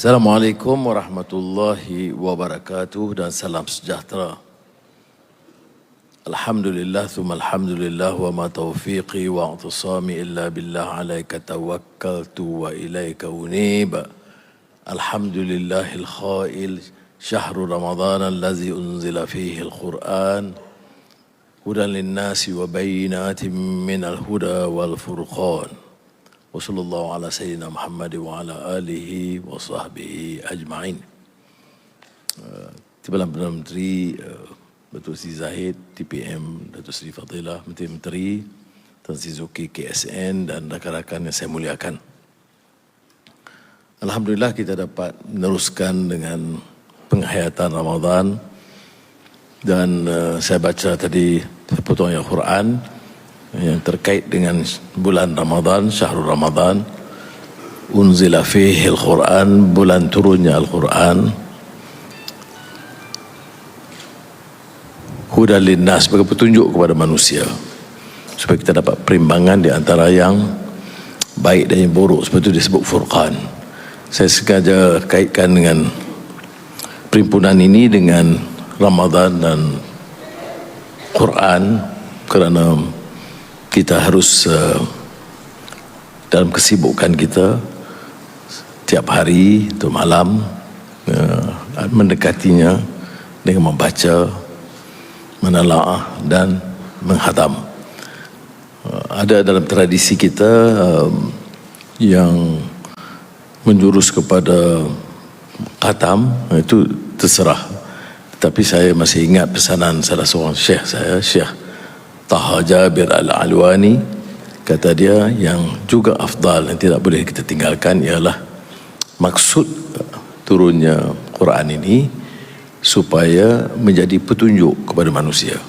Assalamualaikum warahmatullahi wabarakatuh dan salam sejahtera. Alhamdulillah thumma alhamdulillah wa ma taufiqi wa i'tisami illa billah alaika tawakkaltu wa ilaika unib. Alhamdulillahil khail syahrul ramadhan allazi unzila fihi al-Qur'an hudan lin-nasi wa bayyinatin minal huda wal furqan. Wa sallallahu ala sayyidina Muhammad wa ala alihi wa sahbihi ajma'in. Timbalan Perdana Menteri Datuk Seri Zahid, TPM Datuk Seri Fadilah, Menteri-Menteri, Tan Sri Zuki KSN dan rakan-rakan yang saya muliakan. Alhamdulillah kita dapat meneruskan dengan penghayatan Ramadan dan saya baca tadi potongan Al-Quran yang terkait dengan bulan Ramadan, syahrul Ramadan, unzila fihi al-Quran, bulan turunnya Al-Quran, hudan linnas, sebagai petunjuk kepada manusia, supaya kita dapat perimbangan di antara yang baik dan yang buruk, sebab itu disebut Furqan. Saya sengaja kaitkan dengan perhimpunan ini dengan Ramadan dan Quran kerana kita harus dalam kesibukan kita tiap hari atau malam mendekatinya dengan membaca, menelaah dan menghadam. Ada dalam tradisi kita yang menjurus kepada khatam, itu terserah. Tetapi saya masih ingat pesanan salah seorang syekh saya, Syekh Taha Jabir Al-Alwani, kata dia yang juga afdal yang tidak boleh kita tinggalkan ialah maksud turunnya Quran ini supaya menjadi petunjuk kepada manusia,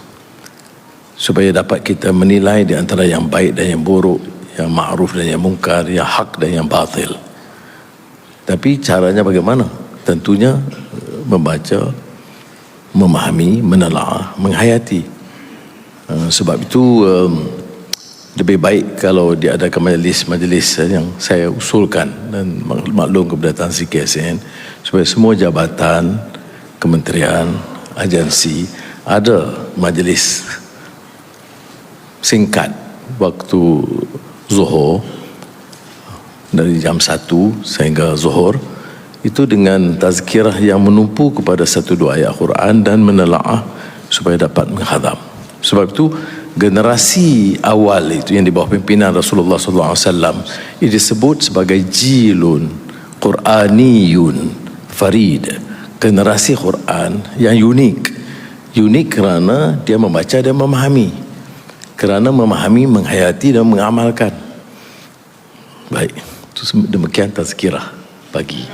supaya dapat kita menilai di antara yang baik dan yang buruk, yang ma'ruf dan yang mungkar, yang hak dan yang batil. Tapi caranya bagaimana? Tentunya membaca, memahami, menelaah, menghayati. Sebab itu lebih baik kalau diadakan majlis-majlis yang saya usulkan dan maklum kepada Tan Sri KSN, supaya semua jabatan, kementerian, agensi ada majlis singkat waktu Zuhur dari jam 1 sehingga Zuhur, itu dengan tazkirah yang menumpu kepada 1-2 ayat Quran dan menelaah supaya dapat menghadam. Sebab itu generasi awal itu yang di bawah pimpinan Rasulullah SAW itu disebut sebagai jilun Quraniyun farid, generasi Quran yang unik. Unik kerana dia membaca dan memahami, kerana memahami, menghayati dan mengamalkan. Baik, demikian tazkirah pagi.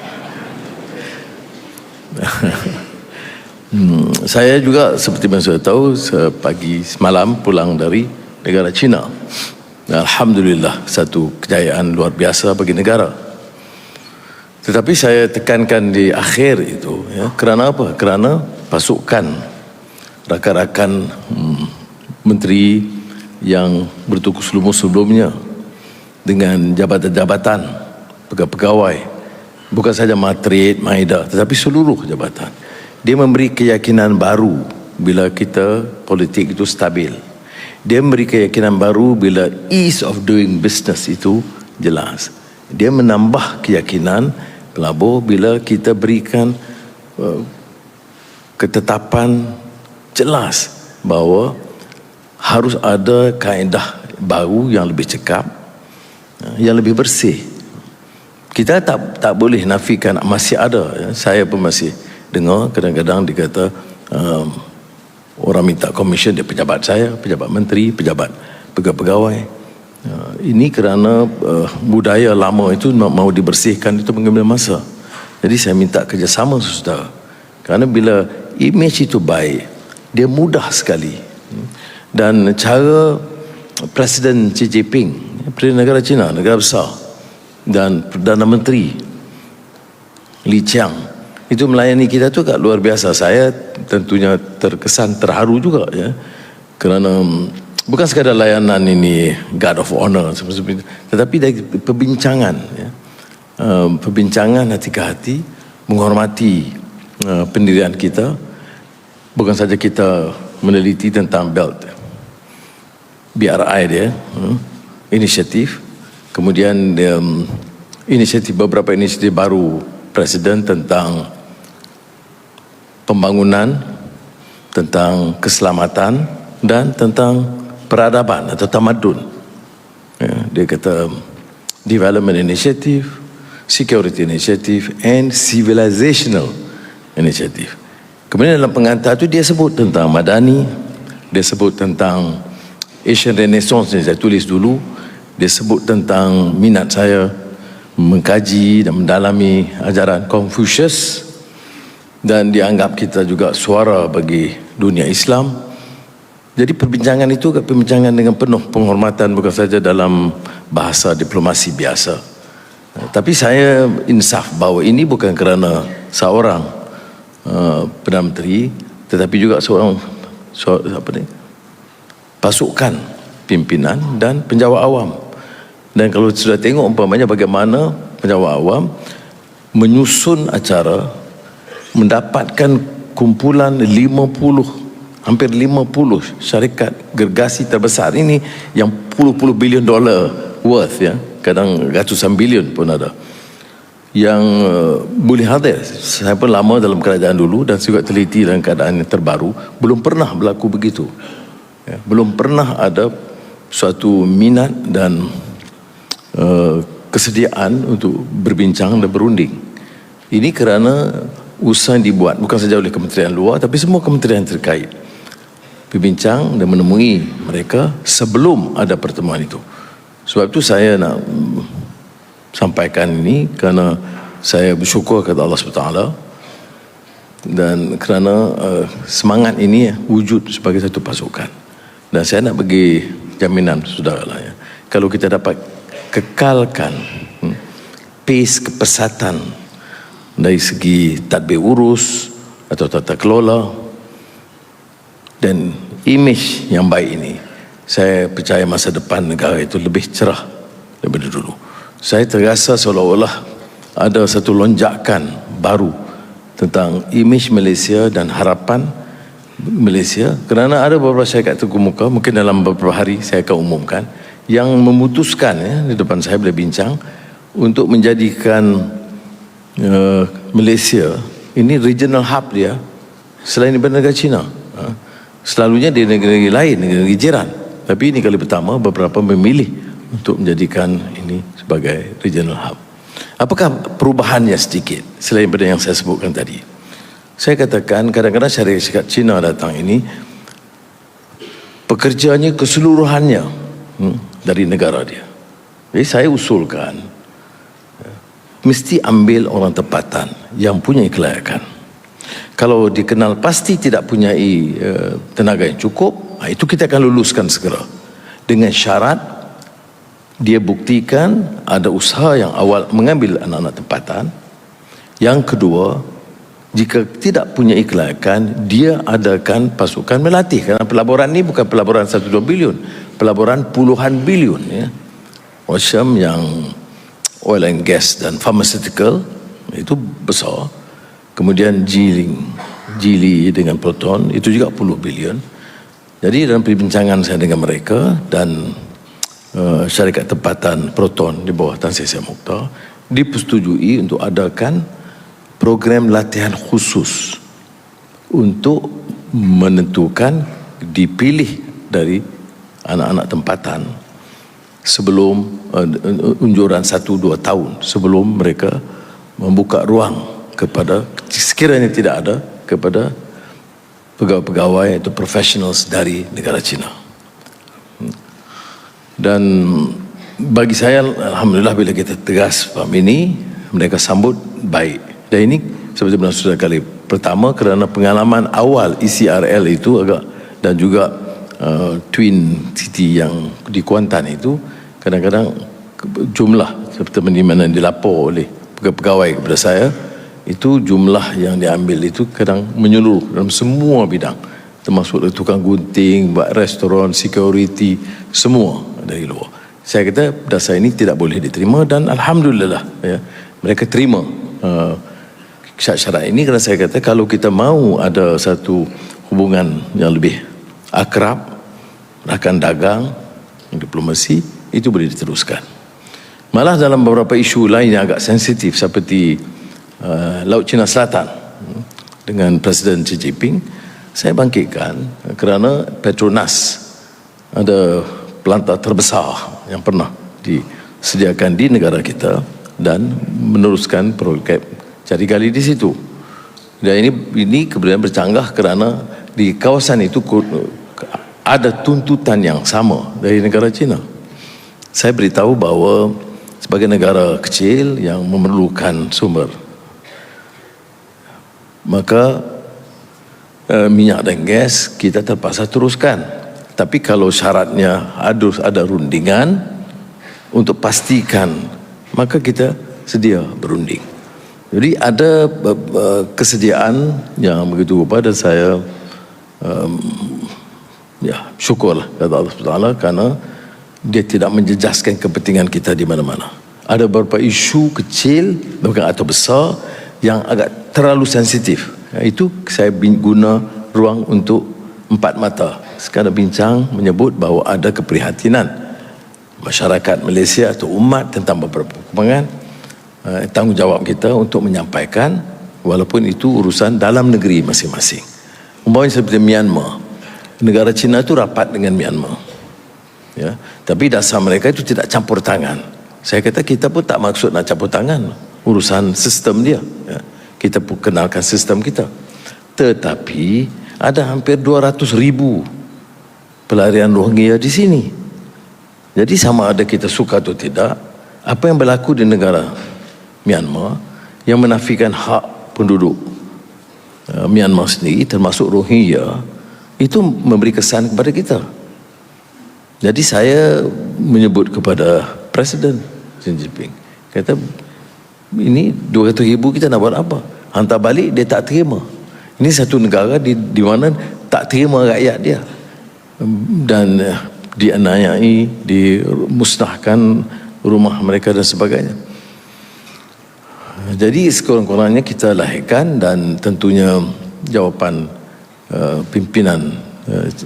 Saya juga seperti yang saya tahu pagi semalam pulang dari negara China. Alhamdulillah, satu kejayaan luar biasa bagi negara. Tetapi saya tekankan di akhir itu, ya, kerana apa? Kerana pasukan rakan-rakan menteri yang bertukus lumus sebelumnya dengan jabatan-jabatan pegawai, bukan saja Matrid, Maida, tetapi seluruh jabatan. Dia memberi keyakinan baru bila kita politik itu stabil. Dia memberi keyakinan baru bila ease of doing business itu jelas. Dia menambah keyakinan pelabur bila kita berikan ketetapan jelas bahawa harus ada kaedah baru yang lebih cekap, yang lebih bersih. Kita tak boleh nafikan, masih ada, ya. Saya pun masih dengar kadang-kadang dikata orang minta komisen dia pejabat saya, pejabat menteri, pejabat pegawai. Ini kerana budaya lama itu mau dibersihkan itu mengambil masa. Jadi saya minta kerjasama saudara. Kerana bila image itu baik, dia mudah sekali. Dan cara Presiden Xi Jinping, Presiden negara China, negara besar, dan Perdana Menteri Li Qiang itu melayani kita tu kat luar biasa. Saya tentunya terkesan terharu juga, ya, kerana bukan sekadar layanan ini guard of honor, tetapi dari perbincangan, ya, perbincangan hati ke hati, menghormati pendirian kita. Bukan saja kita meneliti tentang Belt BRI dia, inisiatif, kemudian beberapa inisiatif baru Presiden tentang pembangunan, tentang keselamatan dan tentang peradaban atau tamadun. Dia kata Development Initiative, Security Initiative and Civilizational Initiative. Kemudian dalam pengantar tu dia sebut tentang Madani, dia sebut tentang Asian Renaissance yang saya tulis dulu, dia sebut tentang minat saya mengkaji dan mendalami ajaran Confucius, dan dianggap kita juga suara bagi dunia Islam. Jadi perbincangan itu perbincangan dengan penuh penghormatan, bukan saja dalam bahasa diplomasi biasa. Tapi saya insaf bahawa ini bukan kerana seorang Perdana Menteri, tetapi juga seorang pasukan pimpinan dan penjawat awam. Dan kalau sudah tengok umpamanya bagaimana penjawat awam menyusun acara, mendapatkan kumpulan hampir 50 syarikat gergasi terbesar ini yang puluh-puluh bilion dolar worth, ya, kadang ratusan bilion pun ada, yang boleh hadir. Saya pun lama dalam kerajaan dulu dan juga teliti dalam keadaan yang terbaru, belum pernah berlaku begitu, ya, belum pernah ada suatu minat dan kesediaan untuk berbincang dan berunding. Ini kerana usaha yang dibuat bukan saja oleh kementerian luar, tapi semua kementerian terkait berbincang dan menemui mereka sebelum ada pertemuan itu. Sebab itu saya nak sampaikan ini kerana saya bersyukur kepada Allah SWT, dan kerana semangat ini wujud sebagai satu pasukan. Dan saya nak bagi jaminan saudara lah, ya, kalau kita dapat kekalkan pace kepesatan dari segi tadbir urus atau tata kelola dan imej yang baik ini, saya percaya masa depan negara itu lebih cerah daripada dulu. Saya terasa seolah-olah ada satu lonjakan baru tentang imej Malaysia dan harapan Malaysia, kerana ada beberapa syarikat terkemuka, mungkin dalam beberapa hari saya akan umumkan, yang memutuskan, ya, di depan saya bila bincang, untuk menjadikan Malaysia ini regional hub dia selain daripada negara China. Selalunya di negara-negara lain, negara-negara jiran, tapi ini kali pertama beberapa memilih untuk menjadikan ini sebagai regional hub. Apakah perubahannya sedikit selain daripada yang saya sebutkan tadi? Saya katakan kadang-kadang syarikat Cina datang ini pekerjaannya keseluruhannya dari negara dia. Jadi saya usulkan mesti ambil orang tempatan yang punya kelayakan. Kalau dikenal pasti tidak punya tenaga yang cukup, itu kita akan luluskan segera, dengan syarat dia buktikan ada usaha yang awal mengambil anak-anak tempatan. Yang kedua, jika tidak punya kelayakan, dia adakan pasukan melatih. Kerana pelaburan ini bukan pelaburan 1-2 bilion, pelaburan puluhan bilion, ya. Macam yang oil and gas dan pharmaceutical itu besar. Kemudian Geely dengan Proton itu juga puluh bilion. Jadi dalam perbincangan saya dengan mereka dan syarikat tempatan Proton di bawah Tan Sri Syed Mukhtar, dipersetujui untuk adakan program latihan khusus untuk menentukan dipilih dari anak-anak tempatan sebelum unjuran 1-2 tahun sebelum mereka membuka ruang kepada, sekiranya tidak ada, kepada pegawai-pegawai atau professionals dari negara China. Dan bagi saya, alhamdulillah, bila kita tegas faham ini, mereka sambut baik. Dan ini seperti benar sudah kali pertama, kerana pengalaman awal ECRL itu agak, dan juga Twin City yang di Kuantan itu, kadang-kadang jumlah seperti mana dilapor oleh pegawai kepada saya, itu jumlah yang diambil itu kadang menyeluruh dalam semua bidang, termasuk tukang gunting, buat restoran, security, semua dari luar. Saya kata dasar ini tidak boleh diterima, dan alhamdulillah, ya, mereka terima syarat-syarat ini, kerana saya kata kalau kita mahu ada satu hubungan yang lebih akrab, rakan dagang, diplomasi, itu boleh diteruskan. Malah dalam beberapa isu lain yang agak sensitif seperti Laut Cina Selatan dengan Presiden Xi Jinping, saya bangkitkan kerana Petronas ada pelantar terbesar yang pernah disediakan di negara kita dan meneruskan proyek cari gali di situ. Dan ini kemudian bercanggah kerana di kawasan itu ada tuntutan yang sama dari negara China. Saya beritahu bahawa sebagai negara kecil yang memerlukan sumber, maka minyak dan gas kita terpaksa teruskan. Tapi kalau syaratnya ada rundingan untuk pastikan, maka kita sedia berunding. Jadi ada kesediaan yang begitu rupa, dan saya syukurlah kepada Allah SWT kerana dia tidak menjejaskan kepentingan kita di mana-mana. Ada beberapa isu kecil bukan atau besar yang agak terlalu sensitif. Itu saya guna ruang untuk empat mata sekadar bincang menyebut bahawa ada keprihatinan masyarakat Malaysia atau umat tentang beberapa perkembangan. Tanggungjawab kita untuk menyampaikan, walaupun itu urusan dalam negeri masing-masing. Umpamanya seperti Myanmar, negara China itu rapat dengan Myanmar, ya, tapi dasar mereka itu tidak campur tangan. Saya kata kita pun tak maksud nak campur tangan urusan sistem dia, ya. Kita pun kenalkan sistem kita. Tetapi ada hampir 200,000 pelarian Rohingya di sini. Jadi sama ada kita suka atau tidak, apa yang berlaku di negara Myanmar yang menafikan hak penduduk Myanmar sendiri, termasuk Rohingya, itu memberi kesan kepada kita. Jadi saya menyebut kepada Presiden Xi Jinping, kata ini 200,000 kita nak buat apa? Hantar balik dia tak terima. Ini satu negara di mana tak terima rakyat dia, dan dianiayai, dimusnahkan rumah mereka dan sebagainya. Jadi sekurang-kurangnya kita lahirkan, dan tentunya jawapan pimpinan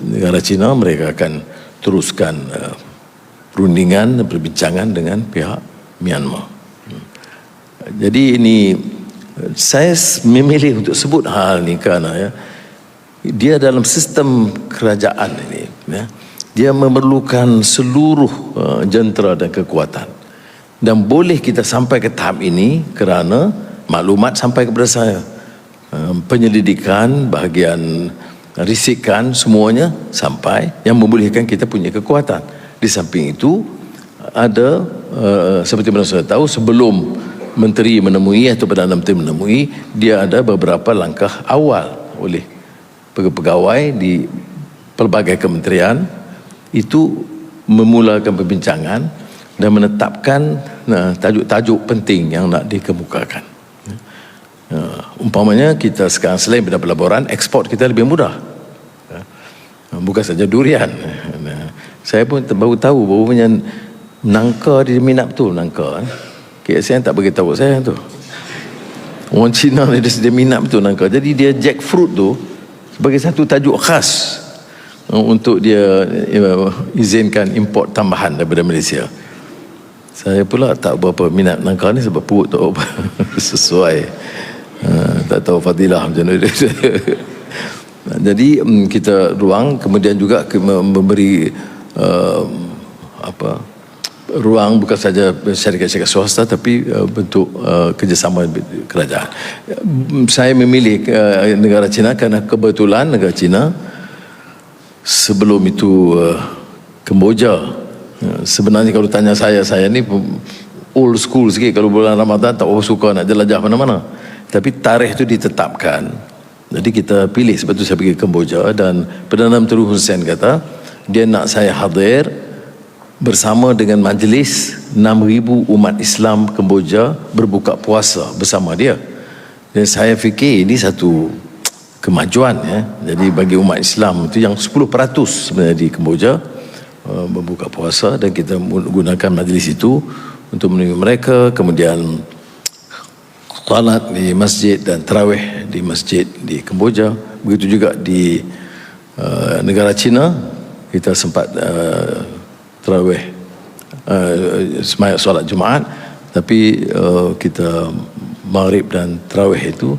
negara China, mereka akan teruskan perundingan dan perbincangan dengan pihak Myanmar. Jadi ini saya memilih untuk sebut hal ini kerana dia dalam sistem kerajaan ini, ya, dia memerlukan seluruh jentera dan kekuatan, dan boleh kita sampai ke tahap ini kerana maklumat sampai kepada saya, penyelidikan, bahagian risikan, semuanya sampai yang membolehkan kita punya kekuatan. Di samping itu ada seperti mana saya tahu, sebelum menteri menemui atau Perdana Menteri menemui, dia ada beberapa langkah awal oleh pegawai di pelbagai kementerian itu memulakan perbincangan dan menetapkan tajuk-tajuk penting yang nak dikemukakan. Umpamanya kita sekarang selain mendapat laporan, ekspor kita lebih mudah, bukan saja durian. Saya pun baru tahu bahawa punya nangka dia minat betul, nangka. KSN tak beritahu saya tu. Orang Cina dia minat betul nangka. Jadi dia jackfruit tu sebagai satu tajuk khas untuk dia izinkan import tambahan daripada Malaysia. Saya pula tak berapa minat nangka ni sebab perut tak apa sesuai. Tak tahu fadilah macam mana. Jadi kita ruang, kemudian juga memberi ruang bukan saja syarikat-syarikat swasta, tapi bentuk kerjasama kerajaan. Saya memilih negara China kerana kebetulan negara China sebelum itu Kemboja. Sebenarnya kalau tanya saya ni old school sikit, kalau bulan Ramadan tak suka nak jelajah mana-mana. Tapi tarikh itu ditetapkan, jadi kita pilih. Sebab itu saya pergi ke Kemboja, dan Perdana Menteri Hun Sen kata dia nak saya hadir bersama dengan majlis 6,000 umat Islam Kemboja berbuka puasa bersama dia. Dan saya fikir ini satu kemajuan, ya. Jadi bagi umat Islam itu yang 10% sebenarnya di Kemboja berbuka puasa, dan kita menggunakan majlis itu untuk menemui mereka. Kemudian salat di masjid dan tarawih di masjid di Kemboja. Begitu juga di negara China, kita sempat tarawih, semayang solat Jumaat, tapi kita maghrib dan tarawih itu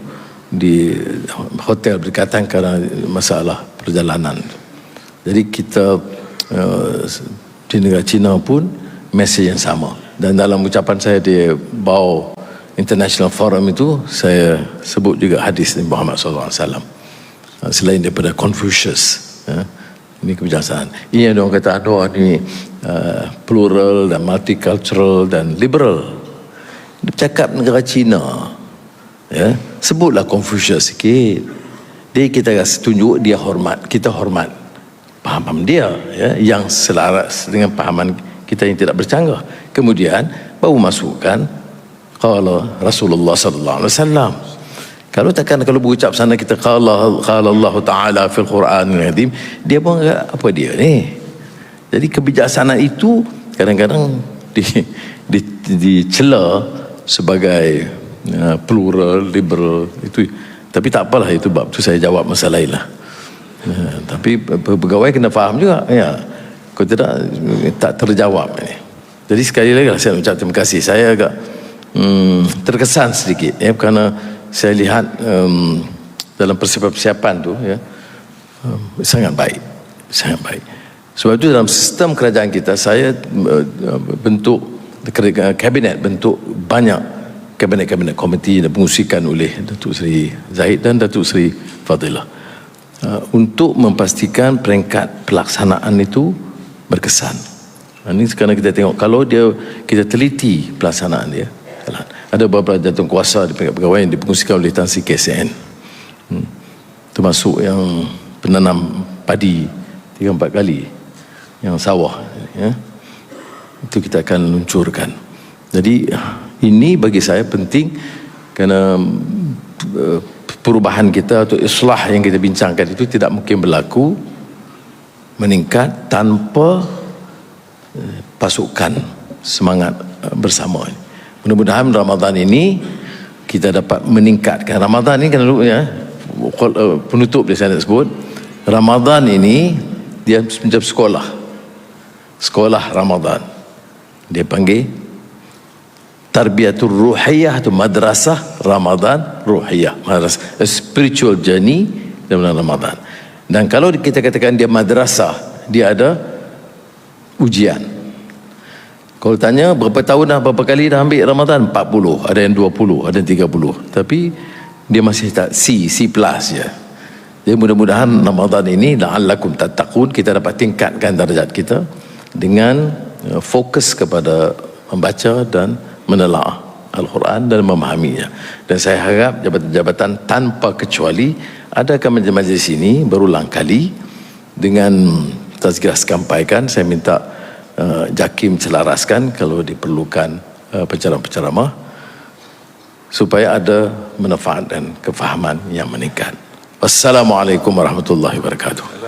di hotel berdekatan kerana masalah perjalanan. Jadi kita di negara China pun mesej yang sama. Dan dalam ucapan saya di Bau International Forum itu, saya sebut juga hadis Nabi Muhammad SAW. Selain daripada Confucius, ini kebijaksanaan. Ini yang orang kata, aduh ini plural dan multicultural dan liberal. Dia bercakap negara China, ya, sebutlah Confucius sikit. Dia kita tunjuk dia hormat, kita hormat paham dia, ya, yang selaras dengan pahaman kita yang tidak bercanggah. Kemudian baru masukkan qala Rasulullah sallallahu alaihi wasallam. Kalau berucap sana kita qala Allah taala fil Quranil Azim, dia pun apa dia ni. Jadi kebijaksanaan itu kadang-kadang dicela sebagai plural, liberal itu. Tapi tak apalah, itu bab tu saya jawab masalah lain lah. Tapi pegawai kena faham juga, ya. Kalau tidak tak terjawab ini. Jadi sekali lagi saya ucap terima kasih. Saya agak terkesan sedikit, ya, kerana saya lihat dalam persiapan tu, ya, sangat baik, sangat baik. Sebab itu dalam sistem kerajaan kita, saya bentuk kabinet, bentuk banyak kabinet-kabinet komiti dan pengusikan oleh Datuk Seri Zahid dan Datuk Seri Fadilah untuk memastikan peringkat pelaksanaan itu berkesan. Ini sekarang kita tengok, kalau kita teliti pelaksanaan dia, ada beberapa jatuh kuasa di peringkat pegawai yang dipengusikan oleh Tan Sri KSN, termasuk yang penanam padi 3-4 kali, yang sawah, ya, itu kita akan luncurkan. Jadi ini bagi saya penting, kerana perubahan kita atau islah yang kita bincangkan itu tidak mungkin berlaku meningkat tanpa pasukan semangat bersama. Mudah-mudahan Ramadan ini kita dapat meningkatkan. Ramadan ini kan, ya, penutup dia saya nak sebut, Ramadan ini dia macam sekolah Ramadan. Dia panggil Tarbiyatul Ruhiyah atau Madrasah Ramadan Ruhiyah, madrasah spiritual journey dalam Ramadan. Dan kalau kita katakan dia madrasah, dia ada ujian. Kalau tanya berapa tahun dah, berapa kali dah ambil Ramadan, 40, ada yang 20, ada yang 30. Tapi dia masih tak C plus ya. Jadi mudah-mudahan Ramadan ini la'allakum tattaqun, kita dapat tingkatkan darjat kita dengan fokus kepada membaca dan menelaah Al-Quran dan memahaminya. Dan saya harap jabatan-jabatan tanpa kecuali adakan majlis ini berulang kali dengan tazkirah sampaikan. Saya minta JAKIM selaraskan kalau diperlukan penceramah-penceramah supaya ada manfaat dan kefahaman yang meningkat. Wassalamualaikum warahmatullahi wabarakatuh.